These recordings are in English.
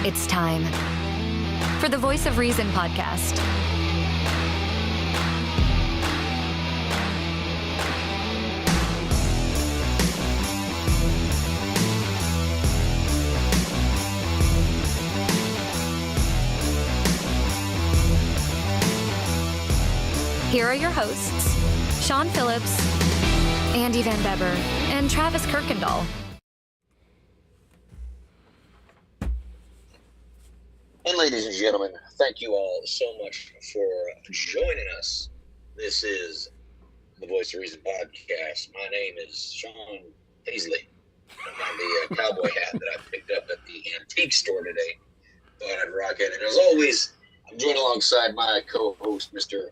It's time for the Voice of Reason podcast. Here are your hosts, Sean Phillips, Andy Van Beber, and Travis Kirkendall. And ladies and gentlemen, thank you all so much for joining us. This is the Voice of Reason podcast. My name is Sean Paisley. I'm on the cowboy hat that I picked up at the antique store today. Thought I'd rock it. And as always, I'm joined alongside my co-host, Mr.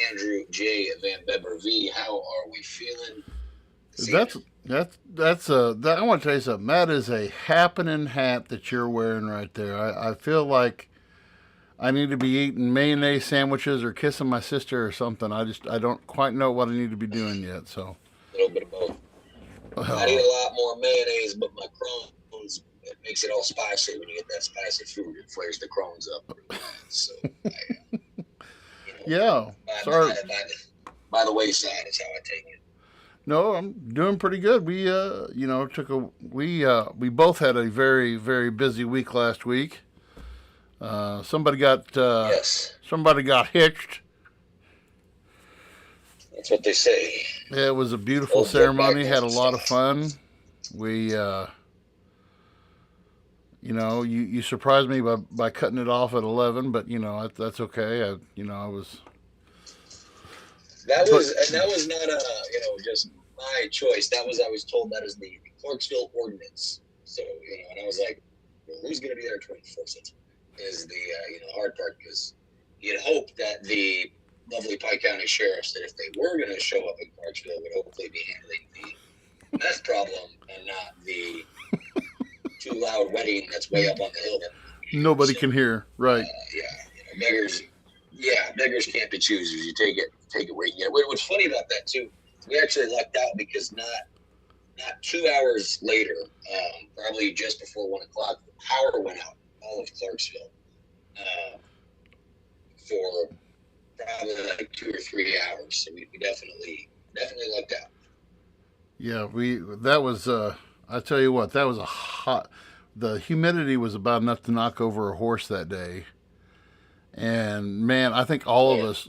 Andrew J. Van Beber V. How are we feeling? I want to tell you something. That is a happening hat that you're wearing right there. I feel like I need to be eating mayonnaise sandwiches or kissing my sister or something. I don't quite know what I need to be doing yet. So a little bit of both. I need a lot more mayonnaise, but my Crohn's, it makes it all spicy. When you get that spicy food, it flares the Crohn's up. So, yeah. Sorry. By the wayside is how I take it. No, I'm doing pretty good. We we both had a very, very busy week last week. Somebody got hitched. That's what they say. Yeah, it was a beautiful ceremony. Had a lot of fun. We, you surprised me by cutting it off at 11, but that's okay. I was. That was not just my choice. I was told that is the Clarksville ordinance. So, and I was like, well, who's going to be there 24/7 is the hard part, because you'd hope that the lovely Pike County sheriffs, that if they were going to show up in Clarksville, would hopefully be handling the meth problem and not the too loud wedding that's way up on the hill. Nobody can hear, right? Beggars can't be choosers. You take it where you can get it. What's funny about that too, we actually lucked out because not 2 hours later, probably just before 1 o'clock, the power went out all of Clarksville for probably like 2 or 3 hours. So we definitely lucked out. Yeah, that was I tell you what, that was the humidity was about enough to knock over a horse that day. And man, I think all of us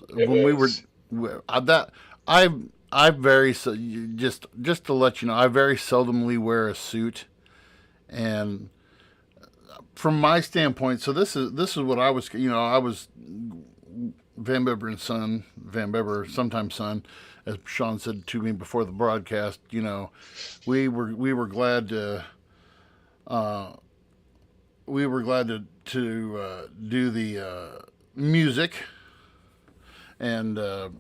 I very just to let you know, I very seldomly wear a suit, and from my standpoint, so this is what I was, I was Van Beber and son, Van Beber, sometimes son, as Sean said to me before the broadcast. We were glad to do the music, and the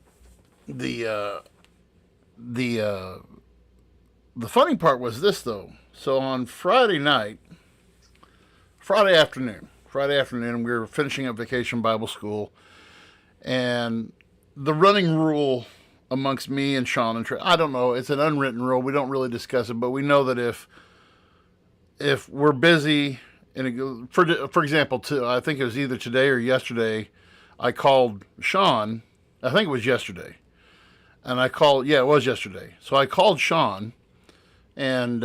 funny part was this, though. So on Friday afternoon, we were finishing up Vacation Bible School, and the running rule amongst me and Sean and I don't know, it's an unwritten rule. We don't really discuss it, but we know that if we're busy, and for example, I think it was either today or yesterday, I called Sean. I think it was yesterday. And it was yesterday. So I called Sean, and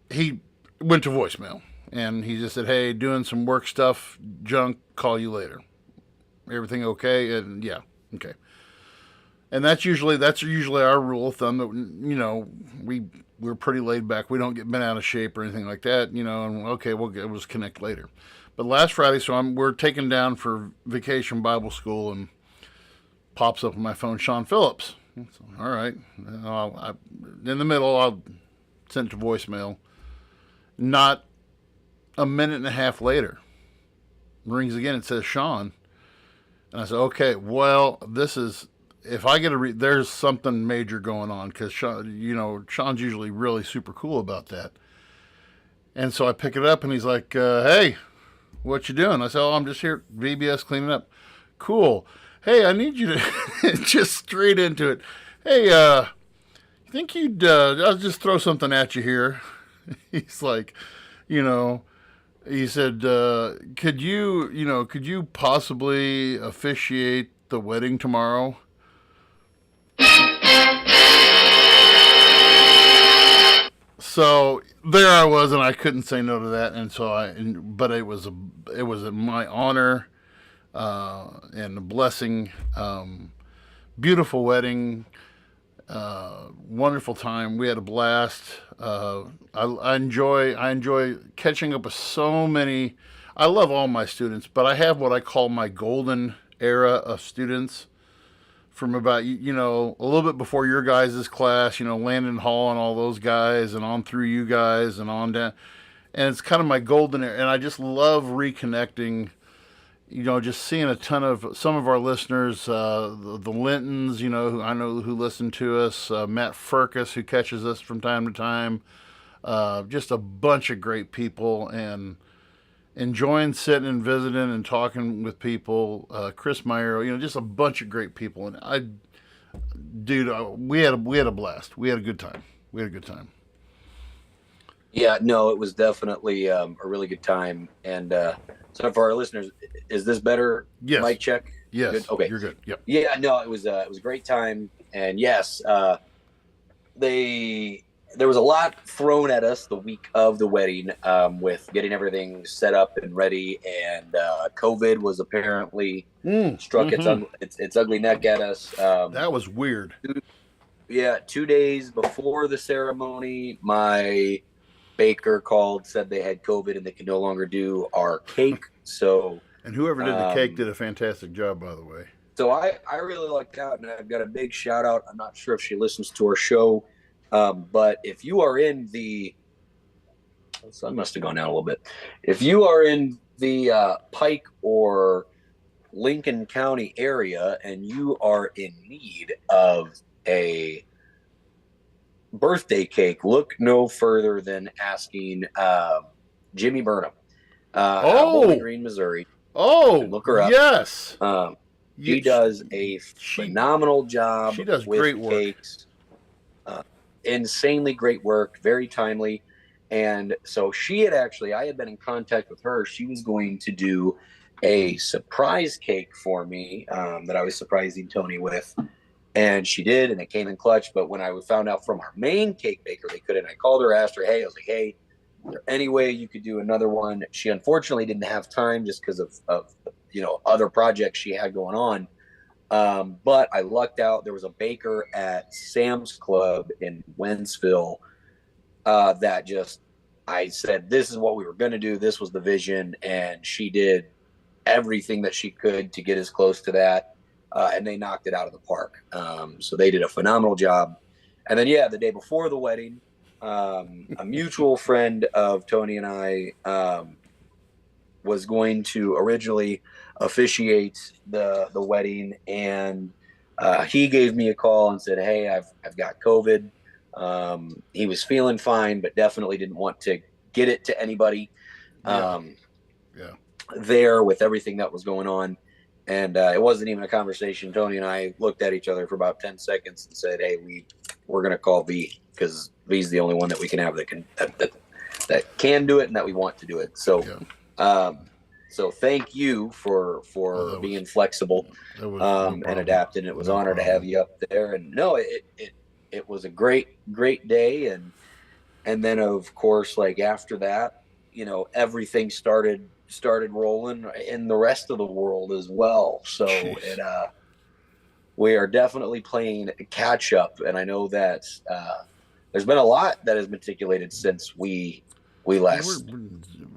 he went to voicemail. And he just said, hey, doing some work stuff, junk, call you later. Everything okay? And yeah, okay. And that's usually our rule of thumb, that, we're pretty laid back. We don't get bent out of shape or anything like that, and okay, we'll just connect later. But last Friday, so we're taken down for Vacation Bible School, and pops up on my phone, Sean Phillips. So, all right. In the middle, I'll send it to voicemail. Not a minute and a half later, rings again. It says Sean. And I said, okay, well, this is, if I get there's something major going on, because Sean's usually really super cool about that. And so I pick it up, and he's like, hey, what you doing? I said, oh, I'm just here at VBS cleaning up. Cool. Hey, I need you to just straight into it. Hey, you think you'd, I'll just throw something at you here. He's like, He said, could you possibly officiate the wedding tomorrow? So there I was, and I couldn't say no to that, and so but it was my honor and a blessing. Beautiful wedding, wonderful time. We had a blast. I enjoy catching up with so many. I love all my students, but I have what I call my golden era of students from about a little bit before your guys' class. Landon Hall and all those guys, and on through you guys and on down. And it's kind of my golden era, and I just love reconnecting. Just seeing a ton of some of our listeners, the Lintons, who I know who listen to us, Matt Furcus, who catches us from time to time, just a bunch of great people, and enjoying sitting and visiting and talking with people. Chris Meyer, just a bunch of great people, and dude, we had a blast. We had a good time. We had a good time. Yeah, no, it was definitely a really good time. And so for our listeners, is this better? Yes. Mic check. Yes. Good? Okay. You're good. Yep. Yeah. No, it was a great time. And yes, there was a lot thrown at us the week of the wedding with getting everything set up and ready, and COVID was apparently struck its ugly neck at us. That was weird. 2 days before the ceremony, my baker called, said they had COVID and they could no longer do our cake. So, and whoever did the cake did a fantastic job, by the way. So I really lucked out, and I've got a big shout out. I'm not sure if she listens to our show, but if you are in the sun must have gone down a little bit. If you are in the Pike or Lincoln County area and you are in need of a birthday cake, look no further than asking Jimmy Burnham, Bowling Green, Missouri. Look her up. Yes. She does a phenomenal job. She does with great work. Cakes. Insanely great work, very timely. And so I had been in contact with her. She was going to do a surprise cake for me that I was surprising Tony with. And she did, and it came in clutch. But when I found out from our main cake baker they couldn't, I called her, asked her, I was like, hey, is there any way you could do another one? She unfortunately didn't have time just because of other projects she had going on. But I lucked out. There was a baker at Sam's Club in Wentzville I said, this is what we were going to do. This was the vision. And she did everything that she could to get as close to that. And they knocked it out of the park. So they did a phenomenal job. And then, the day before the wedding, a mutual friend of Tony and I was going to originally officiate the wedding. And he gave me a call and said, hey, I've got COVID. He was feeling fine, but definitely didn't want to get it to anybody there with everything that was going on. And it wasn't even a conversation. Tony and I looked at each other for about 10 seconds and said, hey, we're going to call V, because V's the only one that we can have that can do it and that we want to do it. So, so thank you for being flexible and adapting. It was an honor to have you up there. And no, it was a great day. And then of course, like after that, everything started rolling in the rest of the world as well. So we are definitely playing catch up. And I know that there's been a lot that has been articulated since we last.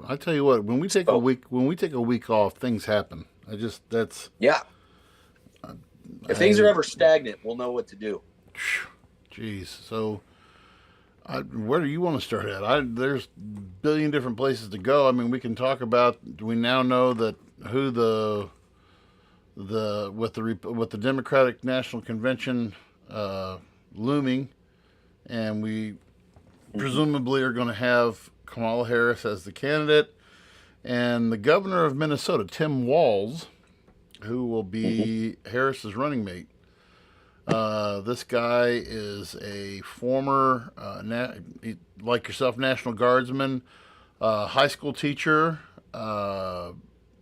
I tell you what, when we take a week off, things happen. If things are ever stagnant, we'll know what to do. Jeez. So where do you want to start at? There's a billion different places to go. I mean, we can talk about, we now know that who with the Democratic National Convention looming, and we presumably are going to have Kamala Harris as the candidate, and the governor of Minnesota, Tim Walz, who will be Harris's running mate. This guy is a former, like yourself, National Guardsman, high school teacher,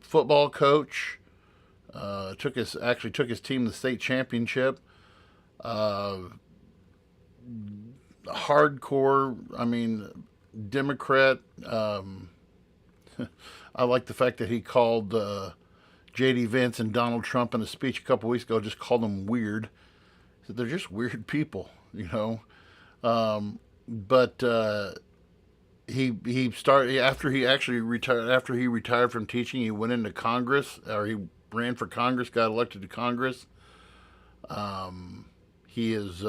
football coach. Took his team to the state championship. Hardcore. I mean, Democrat. I like the fact that he called J.D. Vance and Donald Trump in a speech a couple weeks ago. Just called them weird. He said they're just weird people, you know. But he started after he actually retired. After he retired from teaching, he went into Congress, or he ran for Congress, got elected to Congress. He is,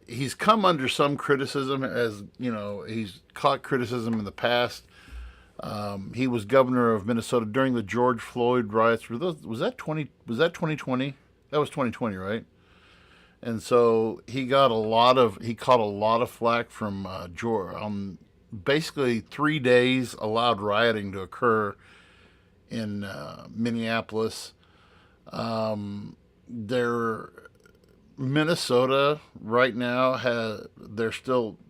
he's come under some criticism, as you know, he's caught criticism in the past. He was governor of Minnesota during the George Floyd riots. Was that 2020? That was 2020, right? And so he caught a lot of flack from George. Basically 3 days allowed rioting to occur in Minneapolis. Minnesota right now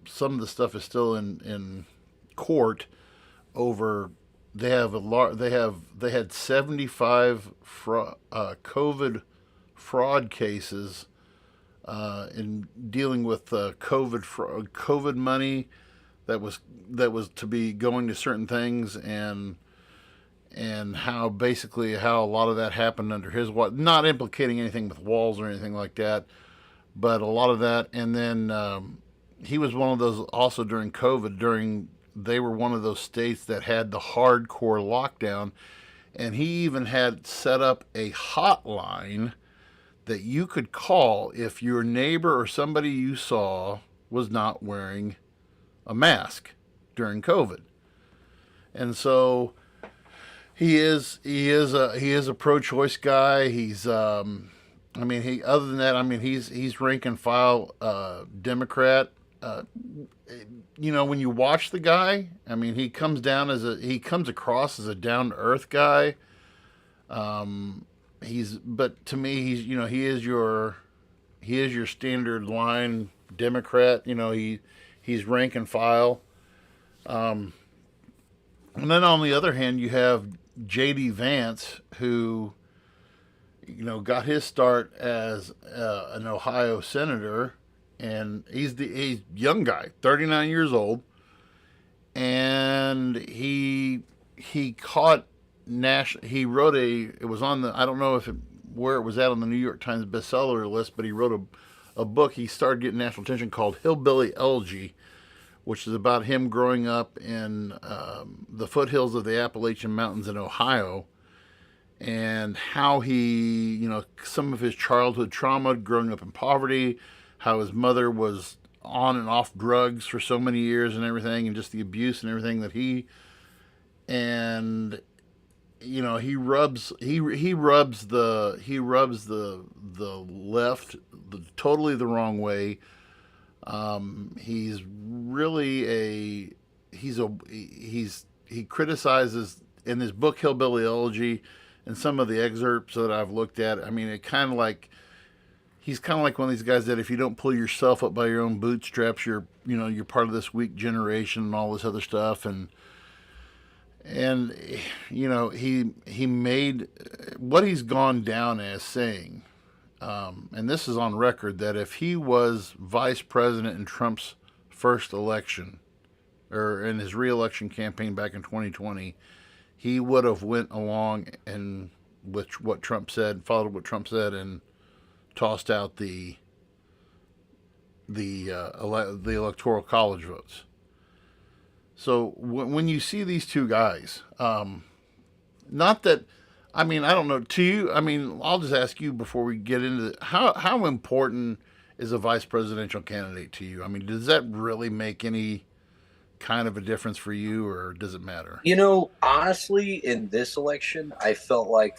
some of the stuff is still in court over. They had 75 COVID fraud cases in dealing with COVID money that was to be going to certain things, and how a lot of that happened under his watch, not implicating anything with walls or anything like that, but a lot of that. And then he was one of those also during COVID. They were one of those states that had the hardcore lockdown, and he even had set up a hotline that you could call if your neighbor or somebody you saw was not wearing a mask during COVID. And so he is a pro-choice guy. He's other than that, he's rank and file Democrat. When you watch the guy, he comes across as a down to earth guy. But to me, he is your standard line Democrat. He's rank and file. And then on the other hand, you have J.D. Vance, who, got his start as an Ohio senator, and he's a young guy, 39 years old, and he caught he wrote it was on the, I don't know where it was at on the New York Times bestseller list, but he wrote a book. He started getting national attention called Hillbilly Elegy, which is about him growing up in the foothills of the Appalachian Mountains in Ohio, and how he, some of his childhood trauma, growing up in poverty, how his mother was on and off drugs for so many years and everything, and just the abuse and everything that he rubs the left totally the wrong way. He criticizes in his book Hillbilly Elegy, and some of the excerpts that I've looked at. He's kind of like one of these guys that if you don't pull yourself up by your own bootstraps, you're part of this weak generation and all this other stuff. And he made what he's gone down as saying, and this is on record, that if he was vice president in Trump's first election, or in his re-election campaign back in 2020, he would have went along and with what Trump said, followed what Trump said, and tossed out the electoral college votes. So when you see these two guys, not that, I don't know, to you, I'll just ask you before we get into it, how important is a vice presidential candidate to you? Does that really make any kind of a difference for you, or does it matter? Honestly, in this election, it felt like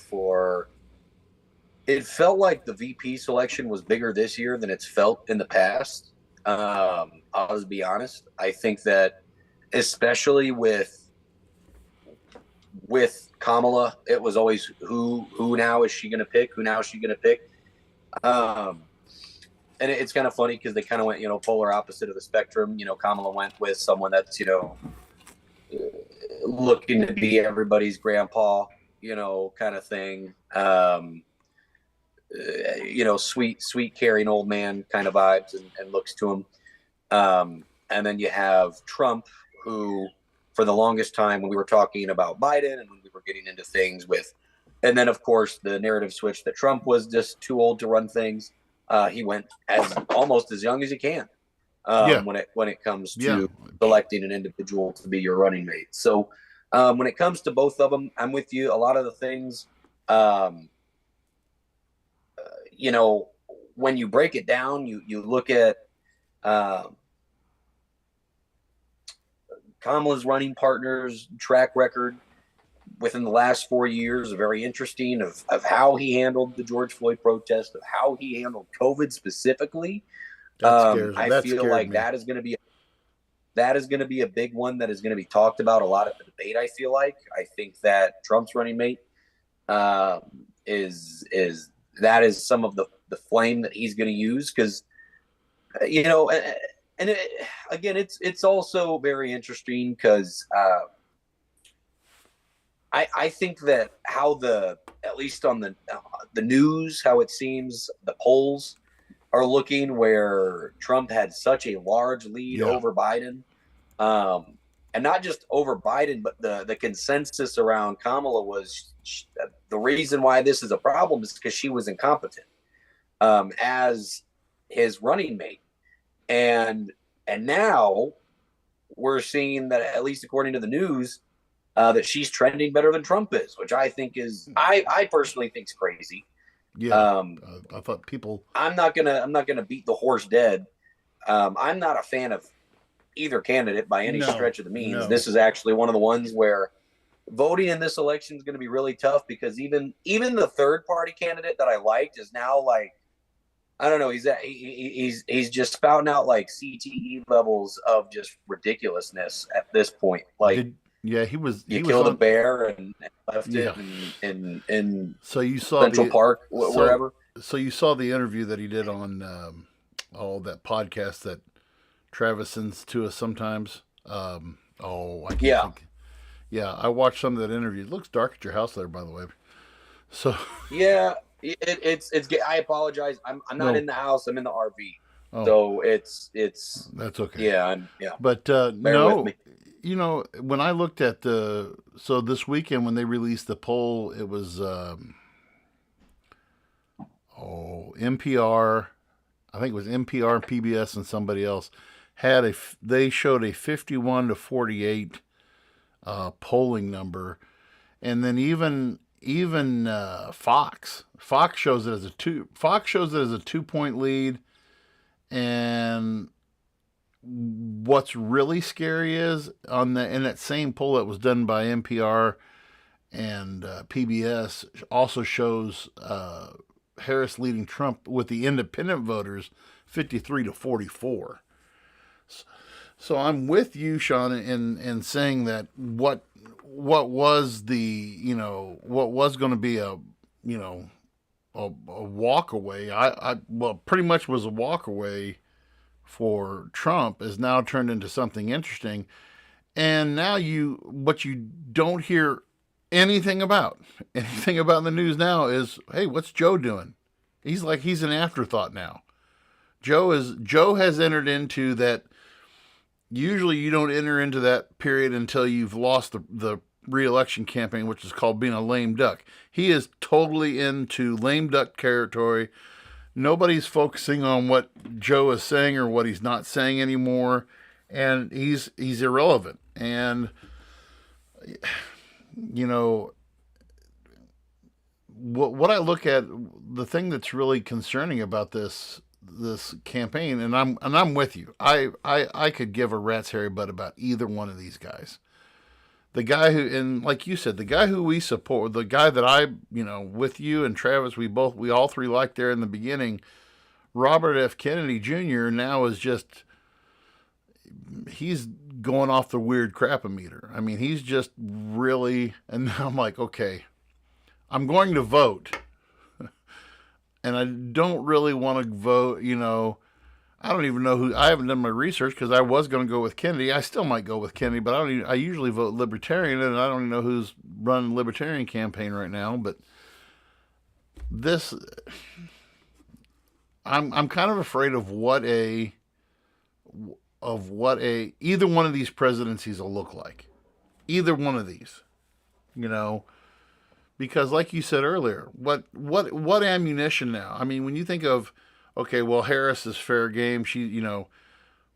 the VP selection was bigger this year than it's felt in the past. I'll just be honest. I think that, especially with Kamala, it was always who now is she going to pick? Who now is she going to pick? And and it's kind of funny because they kind of went, polar opposite of the spectrum. Kamala went with someone that's, looking to be everybody's grandpa, kind of thing. Sweet caring old man kind of vibes and looks to him. And then you have Trump, who for the longest time when we were talking about Biden and when we were getting into things and then of course the narrative switch that Trump was just too old to run things. He went almost as young as you can when it comes to selecting an individual to be your running mate. So when it comes to both of them, I'm with you. A lot of the things, when you break it down, you look at Kamala's running partner's track record within the last 4 years, very interesting of how he handled the George Floyd protest, of how he handled COVID specifically. I feel like that is going to be a big one that is going to be talked about a lot at the debate. I feel like I think that Trump's running mate is some of the flame that he's going to use because again it's also very interesting because I think that how at least on the news, how it seems the polls are looking where Trump had such a large lead over Biden. And not just over Biden, but the consensus around Kamala was the reason why this is a problem is because she was incompetent as his running mate. And now we're seeing that, at least according to the news, that she's trending better than Trump is, which I think I personally think is crazy. Yeah, I thought people. I'm not gonna beat the horse dead. I'm not a fan of either candidate by any stretch of the means. No. This is actually one of the ones where voting in this election is going to be really tough because even the third party candidate that I liked is now like, I don't know. He's just spouting out like CTE levels of just ridiculousness at this point. Like, he killed a bear and left it in so you saw Central Park, wherever. So you saw the interview that he did on that podcast that Travis sends to us sometimes. I can't think. Yeah, I watched some of that interview. It looks dark at your house there, by the way. So yeah, it's. I apologize. I'm not in the house. I'm in the RV. Oh. So it's. That's okay. Yeah, But Bear with me. When I looked at so this weekend when they released the poll, it was NPR. I think it was NPR, PBS, and somebody else they showed a 51-48 polling number, and then even Fox shows it as a 2-point lead. And what's really scary is in that same poll that was done by NPR and PBS also shows Harris leading Trump with the independent voters 53-44. So I'm with you, Sean, in saying that what was what was going to be a walk away. Pretty much was a walk away for Trump is now turned into something interesting. And now what you don't hear anything about in the news now is, hey, what's Joe doing? He's an afterthought now. Joe has entered into that. Usually you don't enter into that period until you've lost the re-election campaign, which is called being a lame duck. He is totally into lame duck territory. Nobody's focusing on what Joe is saying or what he's not saying anymore, and he's irrelevant. And what I look at, the thing that's really concerning about this campaign, and I'm with you. I could give a rat's hairy butt about either one of these guys. The guy who, and like you said, the guy who we support, the guy that I, with you and Travis, we all three liked there in the beginning, Robert F. Kennedy Jr. now is he's going off the weird crap-o-meter. I mean, he's just really, and I'm like, okay, I'm going to vote. and I don't really want to vote. I don't even know who. I haven't done my research because I was going to go with Kennedy. I still might go with Kennedy, but I usually vote Libertarian, and I don't even know who's running the Libertarian campaign right now. But this, I'm kind of afraid of what either one of these presidencies will look like. Either one of these, because like you said earlier, what ammunition now? I mean, when you think of, okay, well, Harris is fair game.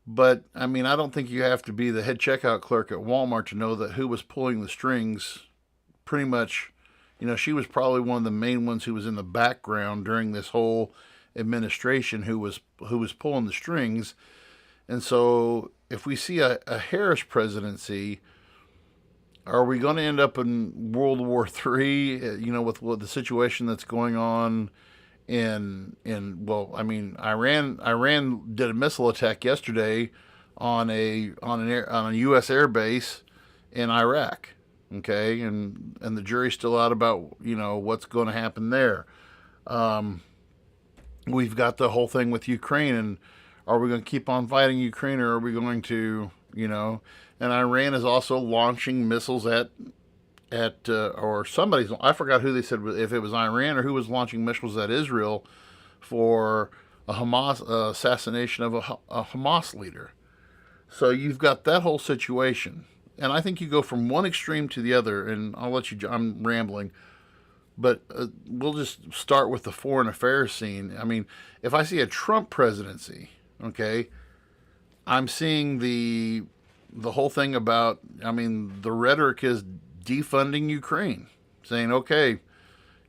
But I mean, I don't think you have to be the head checkout clerk at Walmart to know that who was pulling the strings. Pretty much, she was probably one of the main ones who was in the background during this whole administration, who was pulling the strings. And so, if we see a Harris presidency, are we going to end up in World War III? With the situation that's going on Iran did a missile attack yesterday on a U.S. air base in Iraq. Okay, and the jury's still out about what's going to happen there. We've got the whole thing with Ukraine, and are we going to keep on fighting Ukraine, or are we going to And Iran is also launching missiles at or somebody's, I forgot who they said, if it was Iran or who was launching missiles at Israel for a Hamas assassination of a Hamas leader. So you've got that whole situation. And I think you go from one extreme to the other, and I'll let you, I'm rambling, but we'll just start with the foreign affairs scene. I mean, if I see a Trump presidency, okay, I'm seeing the whole thing about, the rhetoric is defunding Ukraine, saying, okay,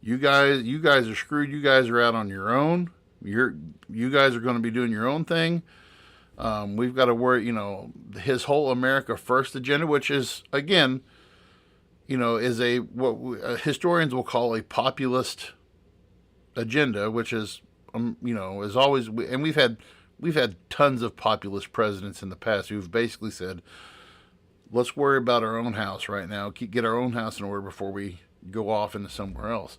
you guys are screwed. You guys are out on your own. You guys are going to be doing your own thing. We've got to worry, his whole America First agenda, which is, again, is what historians will call a populist agenda, which is, is always, and we've had tons of populist presidents in the past who've basically said, let's worry about our own house right now. Get our own house in order before we go off into somewhere else.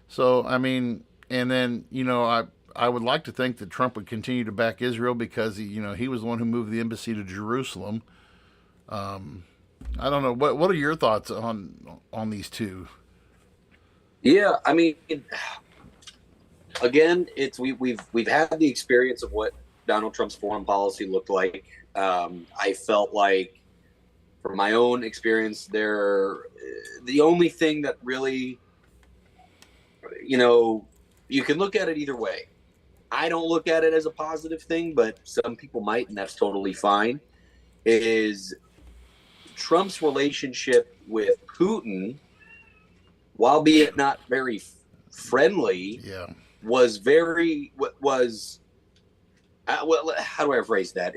So, and then, I would like to think that Trump would continue to back Israel because he was the one who moved the embassy to Jerusalem. I don't know. What are your thoughts on these two? Yeah, again, we've had the experience of what Donald Trump's foreign policy looked like. I felt like, from my own experience, the only thing that really, you can look at it either way. I don't look at it as a positive thing, but some people might, and that's totally fine, is Trump's relationship with Putin, while be it not very friendly, was very, well, how do I phrase that?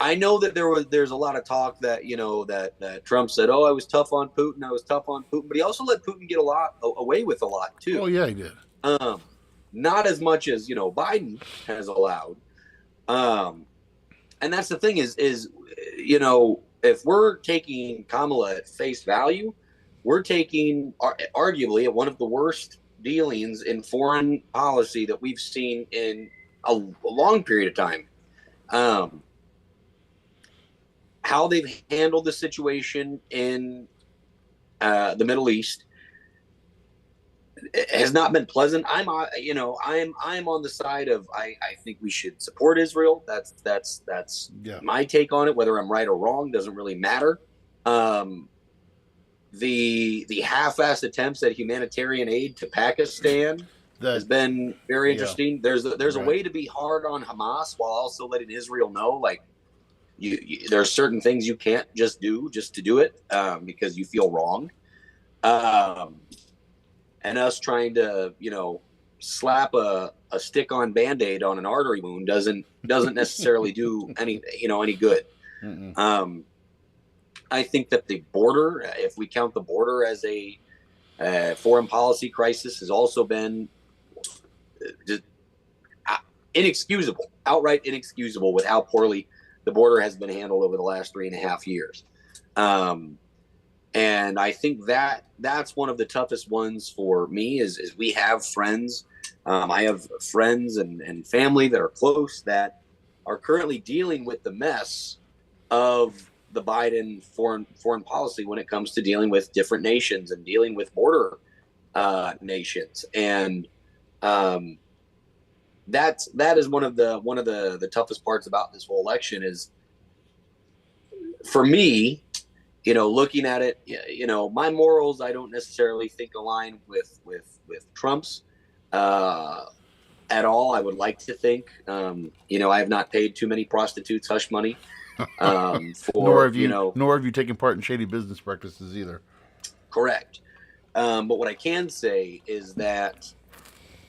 I know that there's a lot of talk that, that Trump said, oh, I was tough on Putin, but he also let Putin get away with a lot too. Oh yeah, he did. Not as much as, Biden has allowed. And that's the thing is, if we're taking Kamala at face value, we're taking arguably one of the worst dealings in foreign policy that we've seen in a long period of time. How they've handled the situation in the Middle East has not been pleasant. I'm on the side of I think we should support Israel. That's my take on it. Whether I'm right or wrong doesn't really matter. The half-assed attempts at humanitarian aid to Pakistan has been very interesting. There's a way to be hard on Hamas while also letting Israel know, like, there are certain things you can't just do just to do it because you feel wrong. And us trying to, slap a stick-on Band-Aid on an artery wound doesn't necessarily do any good. I think that the border, if we count the border as a foreign policy crisis, has also been just inexcusable, outright inexcusable with how poorly the border has been handled over the last 3.5 years. And I think that's one of the toughest ones for me is we have friends. I have friends and family that are close that are currently dealing with the mess of the Biden foreign policy when it comes to dealing with different nations and dealing with border nations. And um, that is one of the toughest parts about this whole election is for me, looking at it, my morals I don't necessarily think align with Trump's at all. I would like to think, I have not paid too many prostitutes hush money Nor for have you, nor have you taken part in shady business practices either. correct. But what I can say is that,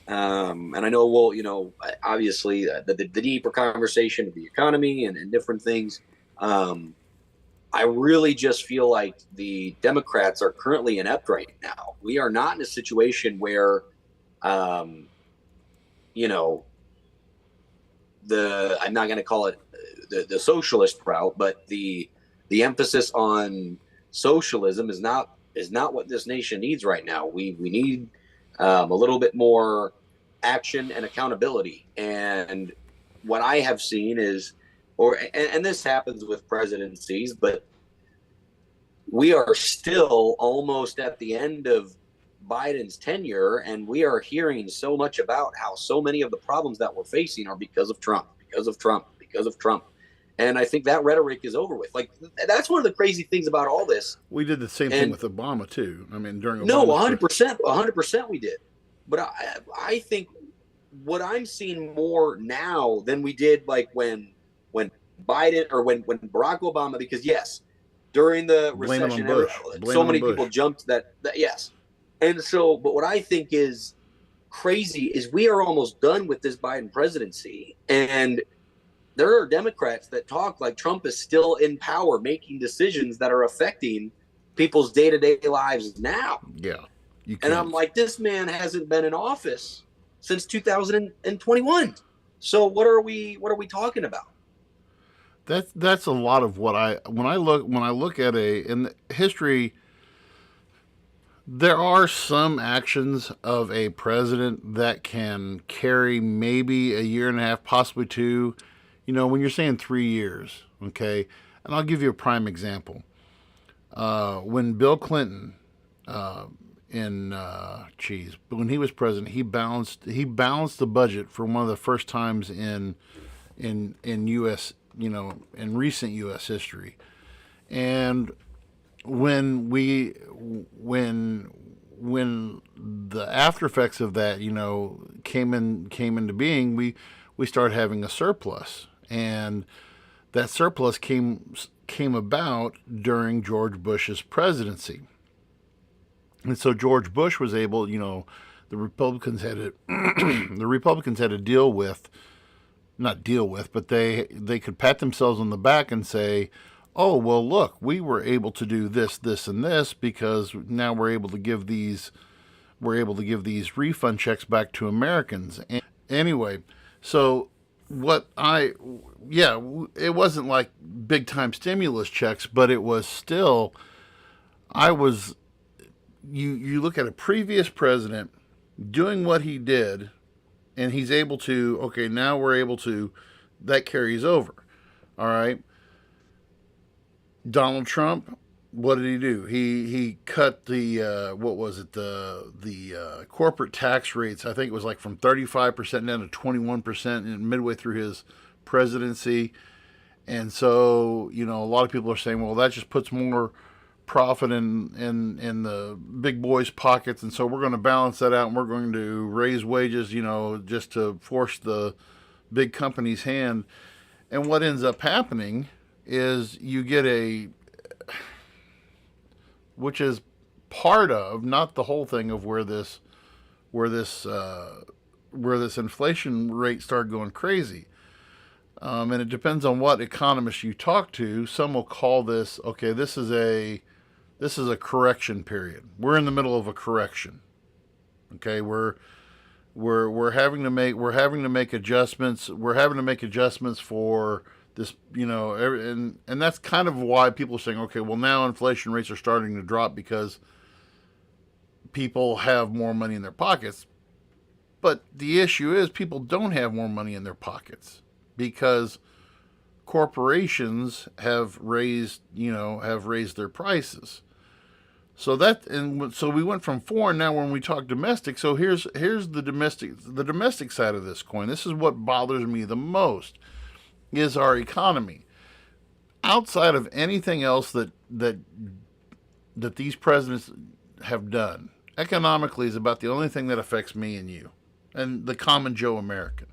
and I know obviously the deeper conversation of the economy and different things. I really just feel like the Democrats are currently inept right now. We are not in a situation where, um, you know, I'm not going to call it the socialist route, but the emphasis on socialism is not what this nation needs right now. We need a little bit more action and accountability. And what I have seen is, and this happens with presidencies, but we are still almost at the end of Biden's tenure, and we are hearing so much about how so many of the problems that we're facing are because of Trump, because of Trump, because of Trump. And I think that rhetoric is over with. Like, that's one of the crazy things about all this. We did the same thing with Obama too. I mean, during No, Obama's 100% we did. But I think what I'm seeing more now than we did like when Biden or when Barack Obama, because yes, during the blame it on recession, Bush. so many people jumped that yes. And so, but what I think is crazy is we are almost done with this Biden presidency. And there are Democrats that talk like Trump is still in power, making decisions that are affecting people's day-to-day lives now. Yeah. And I'm like, this man hasn't been in office since 2021. So what are we talking about? That's a lot of what when I look at in history, there are some actions of a president that can carry maybe a year and a half, possibly two. When you're saying 3 years, okay, and I'll give you a prime example. When Bill Clinton, when he was president, he balanced the budget for one of the first times in U.S. In recent U.S. history, and when the after effects of that came into being, we started having a surplus, and that surplus came about during George Bush's presidency. And so George Bush was able, the Republicans had to deal with, not deal with, but they could pat themselves on the back and say, oh, well, look, we were able to do this, this, and this because now we're able to give these refund checks back to Americans. And anyway, so it wasn't like big time stimulus checks, but it was still, you look at a previous president doing what he did, and he's able to, okay, now we're able to, that carries over. All right. Donald Trump, what did he do? He cut the what was it, the corporate tax rates. I think it was like from 35% down to 21% midway through his presidency. And so, a lot of people are saying, well, that just puts more profit in the big boys' pockets, and so we're going to balance that out, and we're going to raise wages, just to force the big company's hand. And what ends up happening is you get which is part of, not the whole thing of where this inflation rate started going crazy. And it depends on what economist you talk to. Some will call this, okay, this is a correction period. We're in the middle of a correction. Okay, we're having to make adjustments. We're having to make adjustments for This, and that's kind of why people are saying, okay, well, now inflation rates are starting to drop because people have more money in their pockets. But the issue is people don't have more money in their pockets because corporations have raised their prices. So we went from foreign. Now when we talk domestic, so here's the domestic side of this coin. This is what bothers me the most is our economy. Outside of anything else that these presidents have done, economically is about the only thing that affects me and you and the common Joe American.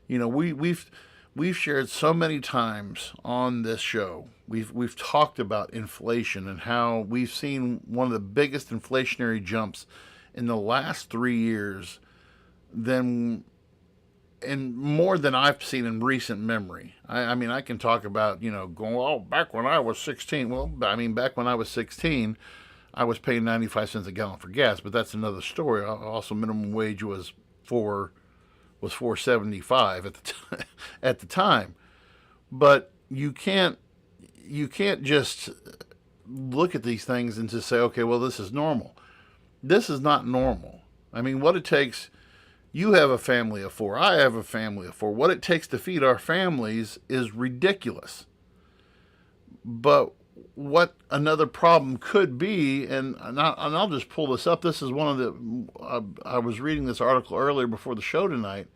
We've shared so many times on this show. We've talked about inflation and how we've seen one of the biggest inflationary jumps in the last 3 years and more than I've seen in recent memory. I mean, I can talk about, going, back when I was 16. Well, I mean, back when I was 16, I was paying 95 cents a gallon for gas, but that's another story. Also, minimum wage was $4.75 at the time. But you can't just look at these things and just say, okay, well, this is normal. This is not normal. I mean, what it takes, you have a family of 4, I have a family of 4. What it takes to feed our families is ridiculous. But what another problem could be, and I'll just pull this up. This is one of the, I was reading this article earlier before the show tonight.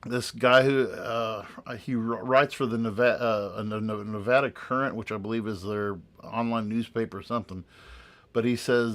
This guy who he writes for the Nevada Current, which I believe is their online newspaper or something. But he said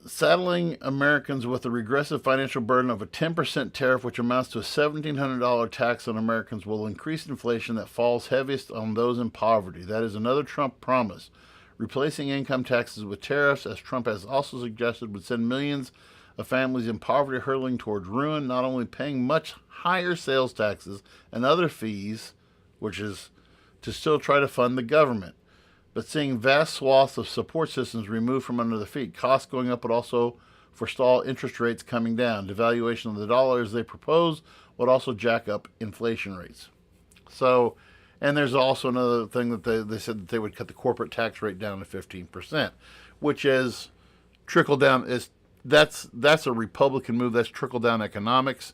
saddling Americans with the regressive financial burden of a 10% tariff, which amounts to a $1,700 tax on Americans, will increase inflation that falls heaviest on those in poverty. That is another Trump promise. Replacing income taxes with tariffs, as Trump has also suggested, would send millions of families in poverty hurtling towards ruin, not only paying much higher sales taxes and other fees, which is to still try to fund the government, but seeing vast swaths of support systems removed from under their feet. Costs going up would also forestall interest rates coming down. Devaluation of the dollar as they propose would also jack up inflation rates. So, and there's also another thing that they said that they would cut the corporate tax rate down to 15%, which is trickle down. That's a Republican move. That's trickle down economics,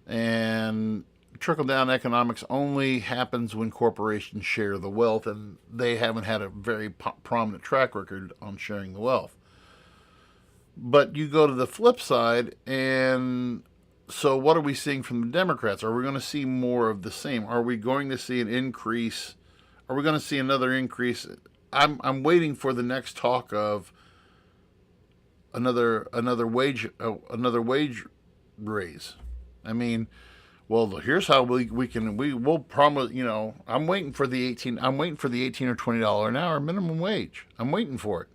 and trickle down economics only happens when corporations share the wealth, and they haven't had a very prominent track record on sharing the wealth. But you go to the flip side, and so what are we seeing from the Democrats? Are we going to see more of the same? Are we going to see an increase? Are we going to see another increase? I'm waiting for the next talk of another wage raise. I mean, well, here's how we will promise. I'm waiting for the $18 or $20 an hour minimum wage. I'm waiting for it.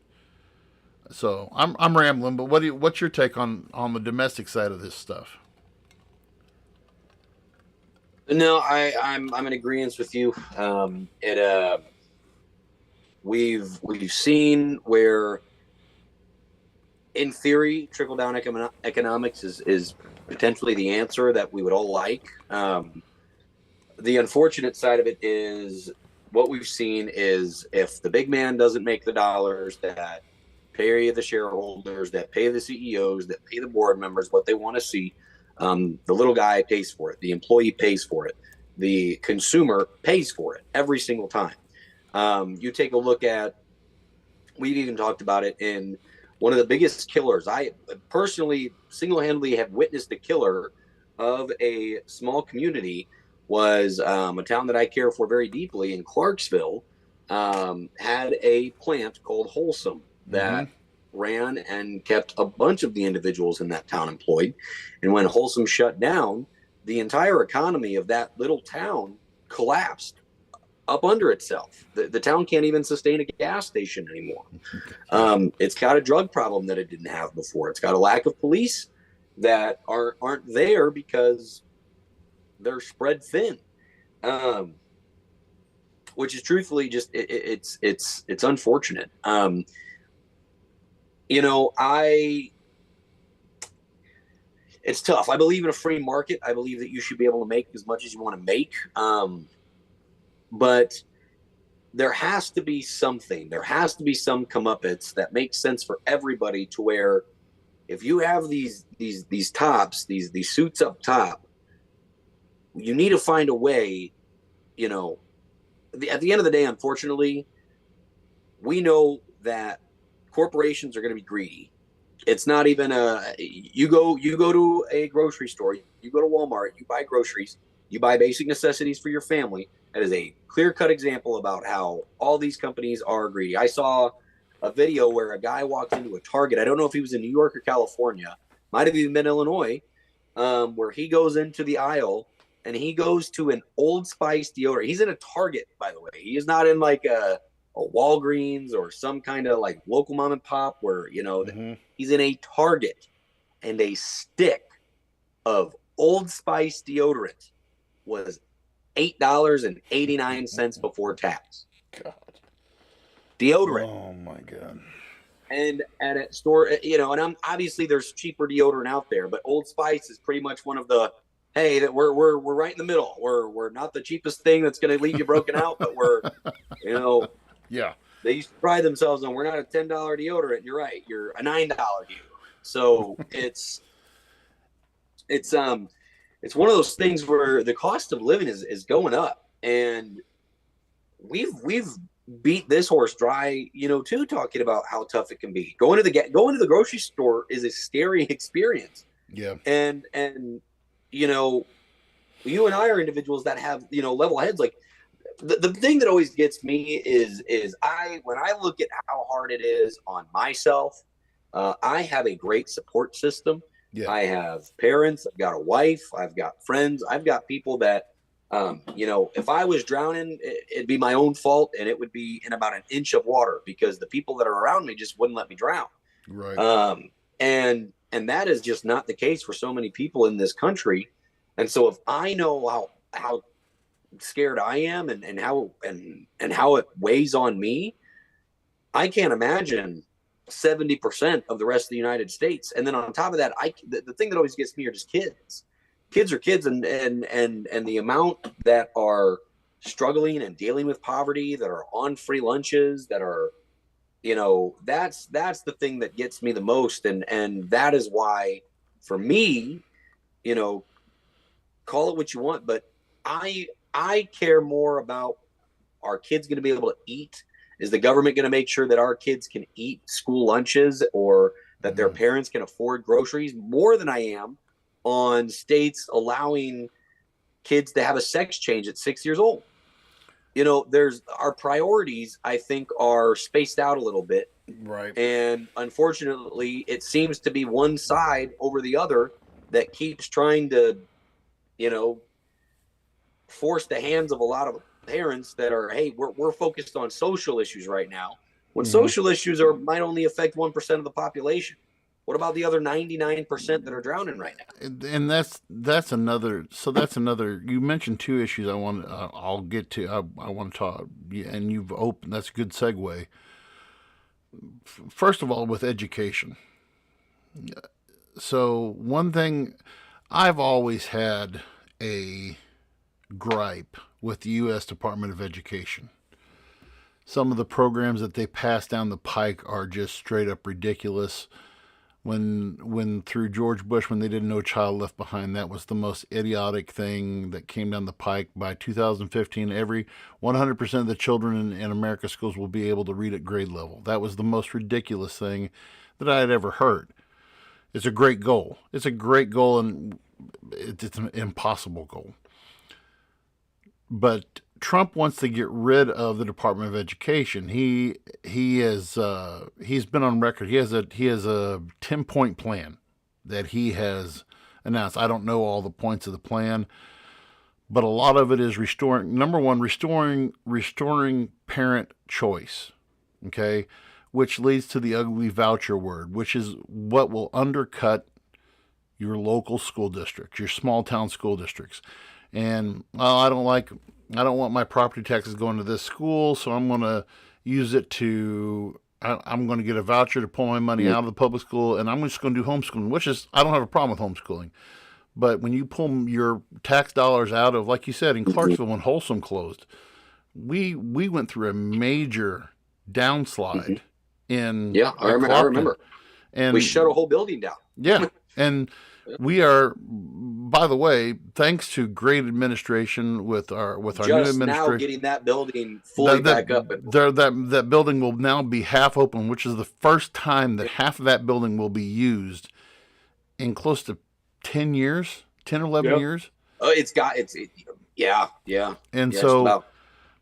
So I'm rambling, but what's your take on the domestic side of this stuff? No, I'm in agreement with you. We've seen where, in theory, trickle down economics is potentially the answer that we would all like. The unfortunate side of it is what we've seen is if the big man doesn't make the dollars that pay the shareholders, that pay the CEOs, that pay the board members what they want to see, the little guy pays for it. The employee pays for it. The consumer pays for it every single time. You take a look at, we've even talked about it in one of the biggest killers. I personally single-handedly have witnessed the killer of a small community was a town that I care for very deeply in Clarksville, had a plant called Wholesome that ran and kept a bunch of the individuals in that town employed. And when Wholesome shut down, the entire economy of that little town collapsed up under itself. The town can't even sustain a gas station anymore. It's got a drug problem that it didn't have before. It's got a lack of police that aren't there because they're spread thin, which is truthfully just it's unfortunate. it's tough. I believe in a free market. I believe that you should be able to make as much as you want to make. But there has to be something. There has to be some comeuppance that makes sense for everybody, to where if you have these tops, these suits up top, you need to find a way, you know, at the end of the day, unfortunately, we know that corporations are going to be greedy. It's not even you go to a grocery store, you go to Walmart, you buy groceries, you buy basic necessities for your family. That is a clear-cut example about how all these companies are greedy. I saw a video where a guy walked into a Target. I don't know if he was in New York or California, might have even been Illinois, where he goes into the aisle and he goes to an Old Spice deodorant. He's in a Target, by the way. He is not in like a Walgreens or some kind of like local mom and pop where, you know, he's in a Target, and a stick of Old Spice deodorant was $8.89 before tax. God. Deodorant. Oh my God. And at a store, you know, and obviously there's cheaper deodorant out there, but Old Spice is pretty much one of the, hey, that we're right in the middle. We're not the cheapest thing that's going to leave you broken out, but we're, you know, yeah. They used to pride themselves on, we're not a $10 deodorant. You're right, you're a $9 deodorant. So it's one of those things where the cost of living is going up, and we've beat this horse dry, you know, too, talking about how tough it can be. Going to the grocery store is a scary experience. Yeah. And you know, you and I are individuals that have, you know, level heads. Like the thing that always gets me is when I look at how hard it is on myself, I have a great support system. Yeah. I have parents, I've got a wife, I've got friends, I've got people that, you know, if I was drowning, it'd be my own fault, and it would be in about an inch of water because the people that are around me just wouldn't let me drown. Right. And that is just not the case for so many people in this country. And so if I know how scared I am and how it weighs on me, I can't imagine 70% of the rest of the United States. And then on top of that, the thing that always gets me are just kids. Kids are kids, and the amount that are struggling and dealing with poverty, that are on free lunches, that are, you know, that's the thing that gets me the most. And that is why, for me, you know, call it what you want, but I care more about, our kids going to be able to eat? Is the government going to make sure that our kids can eat school lunches, or that their parents can afford groceries, more than I am on states allowing kids to have a sex change at 6 years old? You know, our priorities, I think, are spaced out a little bit. Right. And unfortunately, it seems to be one side over the other that keeps trying to, you know, force the hands of a lot of parents that are, hey, we're focused on social issues right now, when social issues might only affect 1% of the population. What about the other 99% that are drowning right now? And that's another. So that's another. You mentioned two issues. I'll get to. I want to talk. And you've opened. That's a good segue. First of all, with education. So one thing, I've always had a gripe with the U.S. Department of Education. Some of the programs that they pass down the pike are just straight up ridiculous. When through George Bush, when they did No Child Left Behind, that was the most idiotic thing that came down the pike. By 2015, 100% of the children in America's schools will be able to read at grade level. That was the most ridiculous thing that I had ever heard. It's a great goal. It's a great goal, and it's an impossible goal. But Trump wants to get rid of the Department of Education. He's been on record. He has a 10-point plan that he has announced. I don't know all the points of the plan, but a lot of it is restoring parent choice. Okay, which leads to the ugly voucher word, which is what will undercut your local school districts, your small town school districts. And I don't want my property taxes going to this school, so I'm going to use it to I'm going to get a voucher to pull my money out of the public school, and I'm just going to do homeschooling, which is, I don't have a problem with homeschooling. But when you pull your tax dollars out of, like you said, in Clarksville when Wholesome closed, we went through a major downslide in I remember. And we shut a whole building down. Yeah. And we are, by the way, thanks to great administration with our new administration, now getting that building fully back up. That building will now be half open, which is the first time that half of that building will be used in close to 10 years, 10 or 11 years. Oh, yeah. And yeah, so,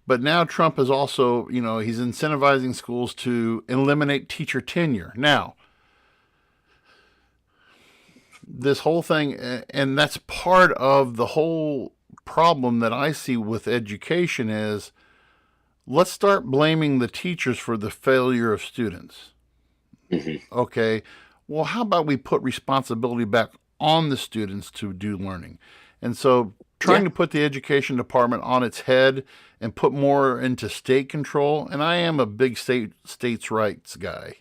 but now Trump is also, he's incentivizing schools to eliminate teacher tenure. Now, this whole thing, and that's part of the whole problem that I see with education is, let's start blaming the teachers for the failure of students. Okay, well, how about we put responsibility back on the students to do learning? And so trying to put the education department on its head and put more into state control, and I am a big states' rights guy.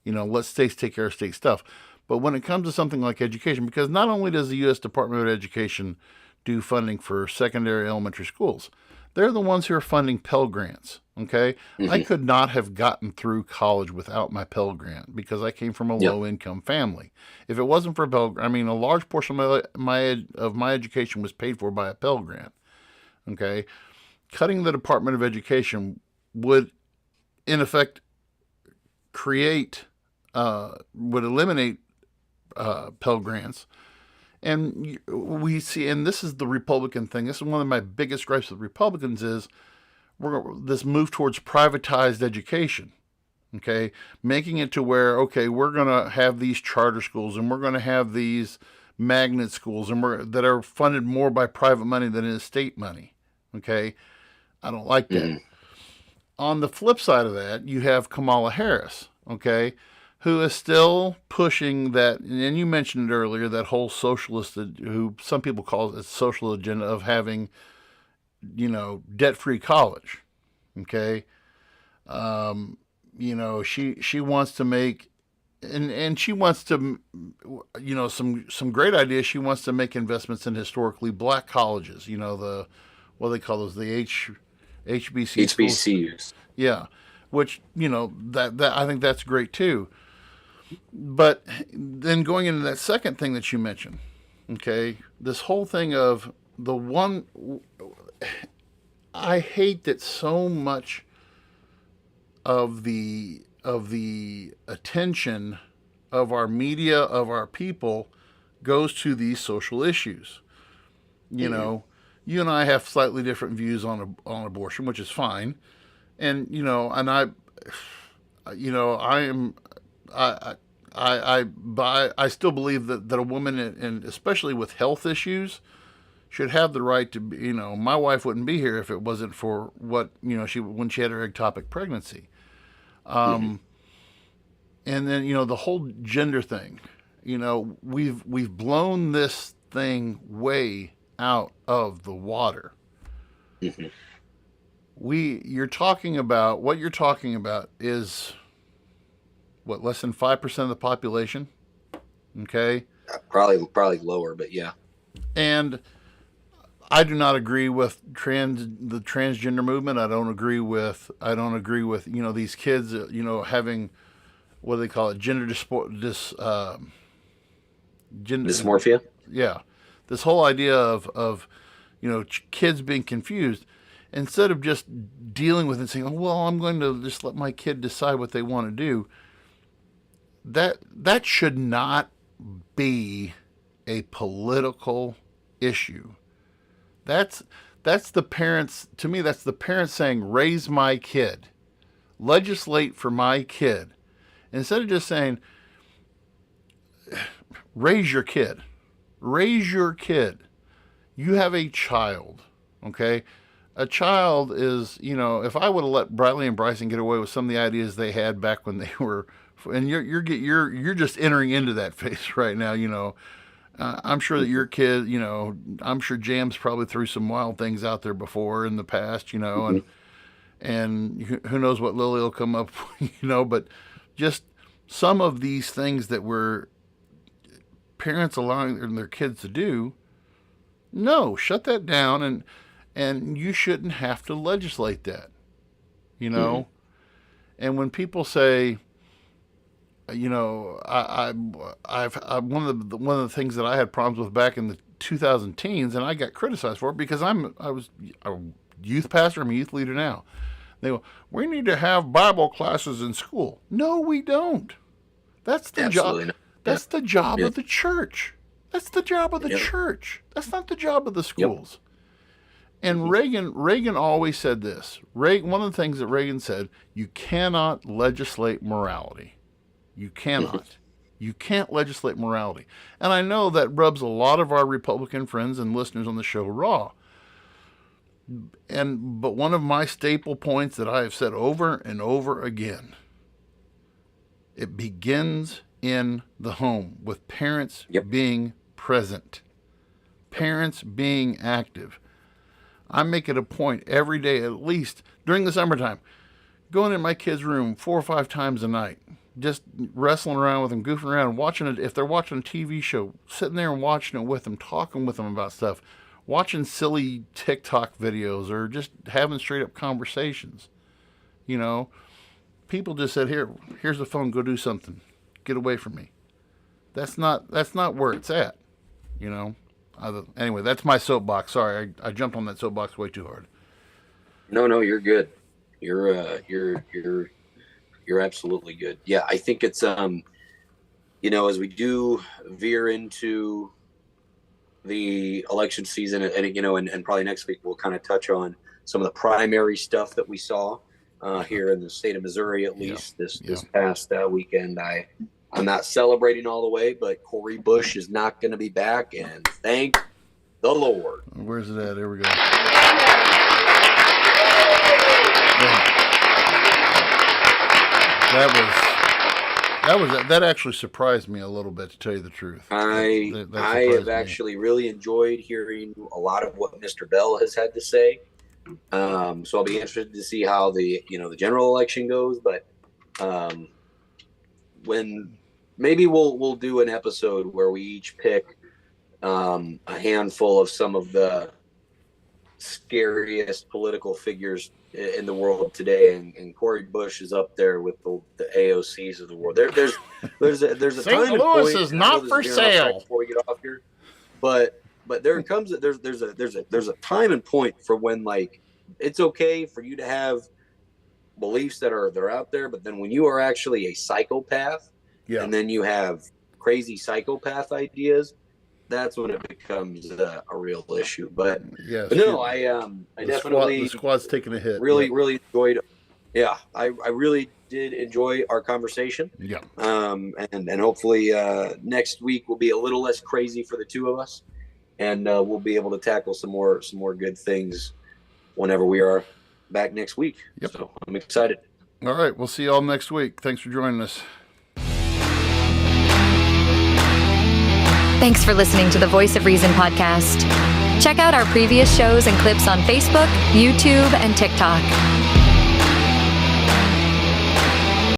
Let states take care of state stuff. But when it comes to something like education, because not only does the U.S. Department of Education do funding for secondary elementary schools, they're the ones who are funding Pell Grants, okay? I could not have gotten through college without my Pell Grant because I came from a low-income family. If it wasn't for Pell Grant, a large portion of my education was paid for by a Pell Grant, okay? Cutting the Department of Education would, in effect, would eliminate Pell Grants. And we see, and this is the Republican thing, this is one of my biggest gripes with Republicans is this move towards privatized education, okay? Making it to where, okay, we're going to have these charter schools and we're going to have these magnet schools and that are funded more by private money than is state money, okay? I don't like that. On the flip side of that, you have Kamala Harris, okay, who is still pushing that, and you mentioned it earlier, that whole socialist, who some people call it a social agenda of having, debt-free college, okay? She wants to make, and she wants to, some great ideas. She wants to make investments in historically black colleges, what do they call those, the HBCUs. Yeah, which, that I think that's great too. But then going into that second thing that you mentioned, okay, this whole thing of I hate that so much of the attention of our media, of our people, goes to these social issues. You and I have slightly different views on abortion, which is fine, and I still believe that a woman, and especially with health issues, should have the right to be, my wife wouldn't be here if it wasn't for what, when she had her ectopic pregnancy. And then, the whole gender thing, we've blown this thing way out of the water. What you're talking about is what, less than 5% of the population? Okay. Probably lower, but yeah. And I do not agree with the transgender movement. I don't agree with these kids having, what do they call it, gender dysmorphia. Yeah, this whole idea of kids being confused, instead of just dealing with it and saying, oh, well, I'm going to just let my kid decide what they want to do. That should not be a political issue. That's the parents, to me, that's the parents saying, raise my kid, legislate for my kid, instead of just saying, raise your kid. You have a child, okay? A child is, if I would have let Bradley and Bryson get away with some of the ideas they had back when they were, and you're just entering into that phase right now, I'm sure that your kid, I'm sure Jam's probably threw some wild things out there before in the past, and and who knows what Lily will come up, but just some of these things that were parents allowing their kids to do. No, shut that down, and you shouldn't have to legislate that, Mm-hmm. And when people say, I've one of the things that I had problems with back in the 2000 teens, and I got criticized for it because I was a youth pastor. I'm a youth leader now. They go, we need to have Bible classes in school. No, we don't. That's the Absolutely job. not. That's the job Yeah. of the church. That's the job of the Yep. church. That's not the job of the schools. And Mhm. Reagan always said this. One of the things that Reagan said, you cannot legislate morality. You cannot. You can't legislate morality. And I know that rubs a lot of our Republican friends and listeners on the show raw. But one of my staple points that I have said over and over again, it begins in the home with parents Yep. being present, parents being active. I make it a point every day, at least during the summertime, going in my kids' room 4 or 5 times a night, just wrestling around with them, goofing around, watching it. If they're watching a TV show, sitting there and watching it with them, talking with them about stuff, watching silly TikTok videos, or just having straight up conversations. People just said, here's the phone, go do something, get away from me. That's not where it's at. Anyway, that's my soapbox. Sorry, I jumped on that soapbox way too hard. No, you're good. You're absolutely good. Yeah, I think it's as we do veer into the election season, and probably next week we'll kind of touch on some of the primary stuff that we saw here in the state of Missouri, at least this past weekend. I'm not celebrating all the way, but Cori Bush is not going to be back, and thank the Lord. Where's it at? Here we go. That actually surprised me a little bit, to tell you the truth. I have actually really enjoyed hearing a lot of what Mr. Bell has had to say. So I'll be interested to see how the general election goes, but when maybe we'll do an episode where we each pick a handful of some of the scariest political figures in the world today, and Cori Bush is up there with the AOCs of the world. There's a St. time and Louis point, is not for sale. before we get off here, but there's a time and point for when, like, it's okay for you to have beliefs that are out there, but then when you are actually a psychopath, and then you have crazy psychopath ideas, that's when it becomes a real issue. But no, I definitely the squad's taking a hit. Really enjoyed. Yeah, I really did enjoy our conversation. Yeah. And hopefully next week will be a little less crazy for the two of us, and we'll be able to tackle some more good things whenever we are back next week. Yep. So I'm excited. All right, we'll see you all next week. Thanks for joining us. Thanks for listening to the Voice of Reason podcast. Check out our previous shows and clips on Facebook, YouTube, and TikTok.